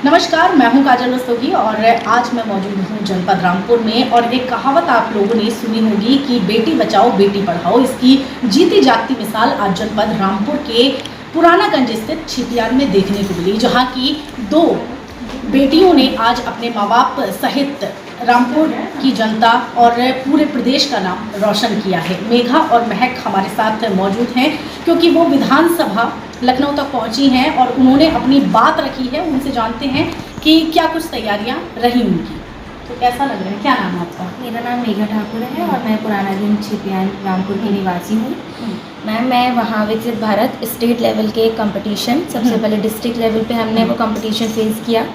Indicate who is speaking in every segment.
Speaker 1: नमस्कार, मैं हूं काजल रस्तोगी और आज मैं मौजूद हूं जनपद रामपुर में। और एक कहावत आप लोगों ने सुनी होगी कि बेटी बचाओ बेटी पढ़ाओ। इसकी जीती जागती मिसाल आज जनपद रामपुर के पुरानागंज स्थित छिपियान में देखने को मिली, जहां की दो बेटियों ने आज अपने माँ बाप सहित रामपुर की जनता और पूरे प्रदेश का नाम रोशन किया है। मेघा और महक हमारे साथ मौजूद हैं क्योंकि वो विधानसभा लखनऊ तक पहुंची हैं और उन्होंने अपनी बात रखी है। उनसे जानते हैं कि क्या कुछ तैयारियां रही उनकी। तो कैसा लग रहा है, क्या नाम है आपका?
Speaker 2: मेरा नाम मेघा ठाकुर है और मैं पुरानागंज छिपियान रामपुर की निवासी हूँ। मैम, मैं वहाँ विकसित भारत स्टेट लेवल के कंपटीशन, सबसे पहले डिस्ट्रिक्ट लेवल पे हमने वो कंपटीशन फेस किया।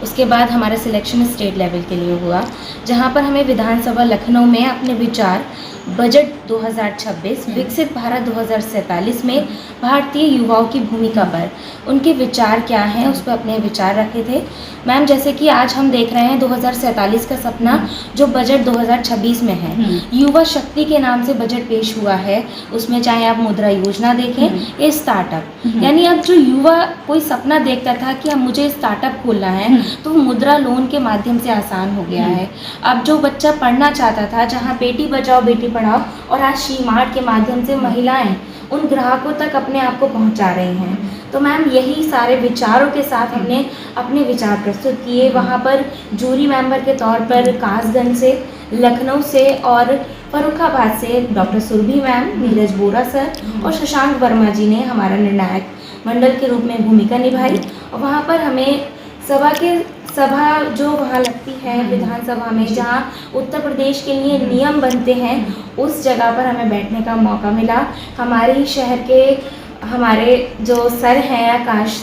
Speaker 2: उसके बाद हमारा सिलेक्शन स्टेट लेवल के लिए हुआ, जहाँ पर हमें विधानसभा लखनऊ में अपने विचार बजट 2026 विकसित भारत 2047 में भारतीय युवाओं की भूमिका पर उनके विचार क्या हैं उस पर अपने विचार रखे थे। मैम, जैसे कि आज हम देख रहे हैं 2047 का सपना जो बजट 2026 में है, युवा शक्ति के नाम से बजट पेश हुआ है। उसमें चाहे आप मुद्रा योजना देखें या स्टार्टअप, यानी अब जो युवा कोई सपना देखता था कि अब मुझे स्टार्टअप खोलना है तो मुद्रा लोन के माध्यम से आसान हो गया है। अब जो बच्चा पढ़ना चाहता था, जहाँ बेटी बचाओ बेटी पढ़ाओ, और आज शी-मार्ट के माध्यम से महिलाएं उन ग्राहकों तक अपने आप को पहुंचा रही हैं। तो मैम, यही सारे विचारों के साथ हमने अपने विचार प्रस्तुत किए। वहाँ पर जूरी मेंबर के तौर पर कासगंज से, लखनऊ से और फर्रुखाबाद से डॉक्टर सुरभि मैम, नीरज बोरा सर और शशांक वर्मा जी ने हमारा निर्णायक मंडल के रूप में भूमिका निभाई। और वहाँ पर हमें सभा जो वहाँ लगती है विधानसभा में, जहाँ उत्तर प्रदेश के लिए नियम बनते हैं, उस जगह पर हमें बैठने का मौका मिला। हमारे ही शहर के हमारे जो सर हैं आकाश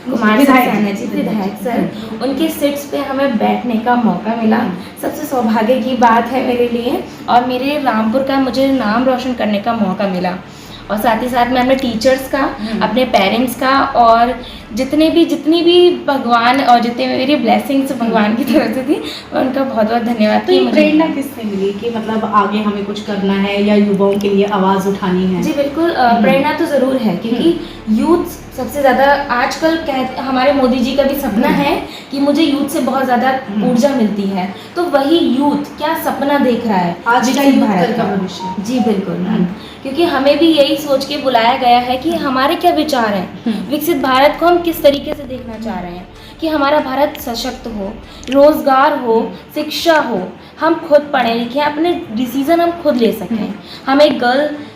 Speaker 2: कुमार सैना जी, विधायक सर, उनके सीट्स पे हमें बैठने का मौका मिला। सबसे सौभाग्य की बात है मेरे लिए, और मेरे रामपुर का मुझे नाम रोशन करने का मौका मिला। और साथ ही साथ मैं अपने टीचर्स का, अपने पेरेंट्स का और जितनी भी भगवान और जितने मेरी ब्लेसिंग्स भगवान की तरफ से थी, उनका बहुत बहुत धन्यवाद।
Speaker 1: तो ये प्रेरणा किससे मिली कि मतलब आगे हमें कुछ करना है या युवाओं के लिए आवाज़ उठानी है?
Speaker 2: जी बिल्कुल, प्रेरणा तो ज़रूर है, क्योंकि यूथ सबसे ज़्यादा आजकल हमारे मोदी जी का भी सपना है कि मुझे यूथ से बहुत ज़्यादा ऊर्जा मिलती है। तो वही यूथ क्या सपना देख रहा है
Speaker 1: आज का
Speaker 2: भारत का भविष्य। जी बिल्कुल मैम, क्योंकि हमें भी यही सोच के बुलाया गया है कि हमारे क्या विचार हैं, विकसित भारत को हम किस तरीके से देखना चाह रहे हैं, कि हमारा भारत सशक्त हो, रोज़गार हो, शिक्षा हो, हम खुद पढ़े लिखे, अपने डिसीज़न हम खुद ले सकें।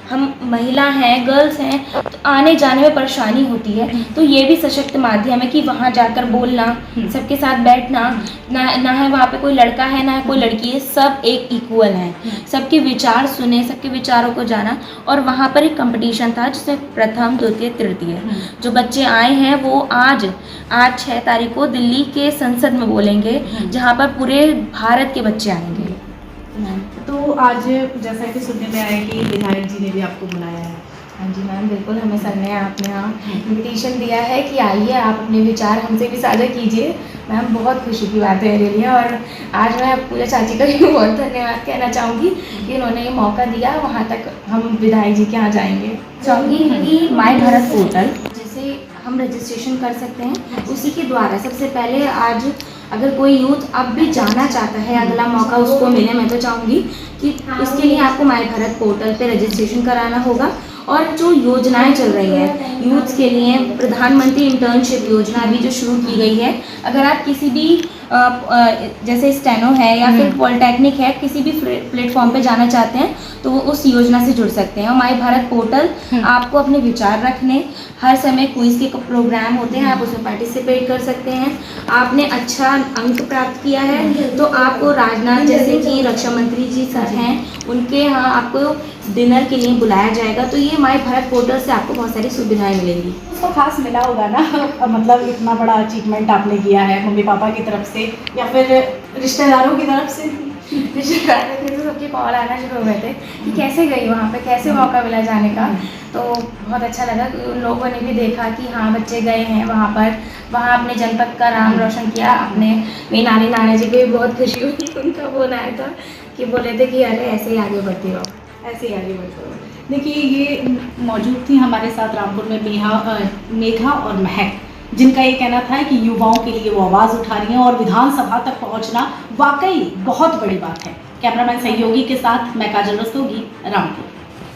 Speaker 2: हम महिला हैं, गर्ल्स हैं, तो आने जाने में परेशानी होती है, तो ये भी सशक्त माध्यम है कि वहाँ जाकर बोलना, सबके साथ बैठना, ना है वहाँ पे कोई लड़का है ना है कोई लड़की है, सब एक इक्वल हैं। सबके विचार सुने, सबके विचारों को जाना। और वहाँ पर एक कंपटीशन था जिसमें प्रथम, द्वितीय, तृतीय जो बच्चे आए हैं वो आज 6 तारीख को दिल्ली के संसद में बोलेंगे, जहाँ पर पूरे भारत के बच्चे आएंगे।
Speaker 1: तो आज जैसा कि सुनने में आया कि विधायक जी ने भी आपको बुलाया है।
Speaker 2: हाँ जी मैम, बिल्कुल, हमें सर ने आपने यहाँ इन्विटेशन दिया है कि आइए आप अपने विचार हमसे भी साझा कीजिए। मैम, बहुत खुशी की बात है मेरे लिए, और आज मैं पूजा चाची का भी बहुत धन्यवाद कहना चाहूँगी कि उन्होंने ये मौका दिया। वहाँ तक हम विधायक जी के यहाँ जाएंगे। चाहूँगी कि माय भारत पोर्टल जैसे हम रजिस्ट्रेशन कर सकते हैं, उसी के द्वारा सबसे पहले आज अगर कोई यूथ अब भी जाना चाहता है, अगला मौका उसको मिले, मैं तो चाहूँगी कि उसके लिए आपको माय भारत पोर्टल पे रजिस्ट्रेशन कराना होगा। और जो योजनाएं चल रही हैं यूथ के लिए, प्रधानमंत्री इंटर्नशिप योजना अभी जो शुरू की गई है, अगर आप किसी भी जैसे स्टेनो है या फिर पॉलिटेक्निक है, किसी भी प्लेटफॉर्म पे जाना चाहते हैं तो वो उस योजना से जुड़ सकते हैं। और माय भारत पोर्टल आपको अपने विचार रखने, हर समय क्विज के प्रोग्राम होते हैं, आप उसमें पार्टिसिपेट कर सकते हैं। आपने अच्छा अंक प्राप्त किया है तो आपको राजनाथ जैसे कि रक्षा मंत्री जी सर हैं, उनके यहाँ आपको डिनर के लिए बुलाया जाएगा। तो ये माय भारत पोर्टल से आपको बहुत सारी सुविधाएं मिलेंगी।
Speaker 1: उसको खास मिला होगा ना, मतलब इतना बड़ा अचीवमेंट आपने किया है, मम्मी पापा की तरफ से या फिर रिश्तेदारों की तरफ से?
Speaker 2: रिश्तेदारों के तो सबके कॉल आना शुरू हो गए थे कि कैसे गई वहाँ पे, कैसे मौका मिला जाने का। तो बहुत अच्छा लगा कि उन लोगों ने भी देखा कि हाँ बच्चे गए हैं वहाँ पर, वहाँ अपने जनपद का नाम रोशन किया। अपने मेरी नाना जी को भी बहुत खुशी हुई, उनका फोन आया था कि बोले थे कि अरे ऐसे ही आगे बढ़ती रहो,
Speaker 1: ऐसे ही आगे बढ़ते रहो। देखिए, ये मौजूद थी हमारे साथ रामपुर में मेघा और महक, जिनका ये कहना था कि युवाओं के लिए वो आवाज़ उठा रही हैं और विधानसभा तक पहुंचना वाकई बहुत बड़ी बात है। कैमरामैन सहयोगी के साथ मैं काजल रस्तोगी, रामपुर।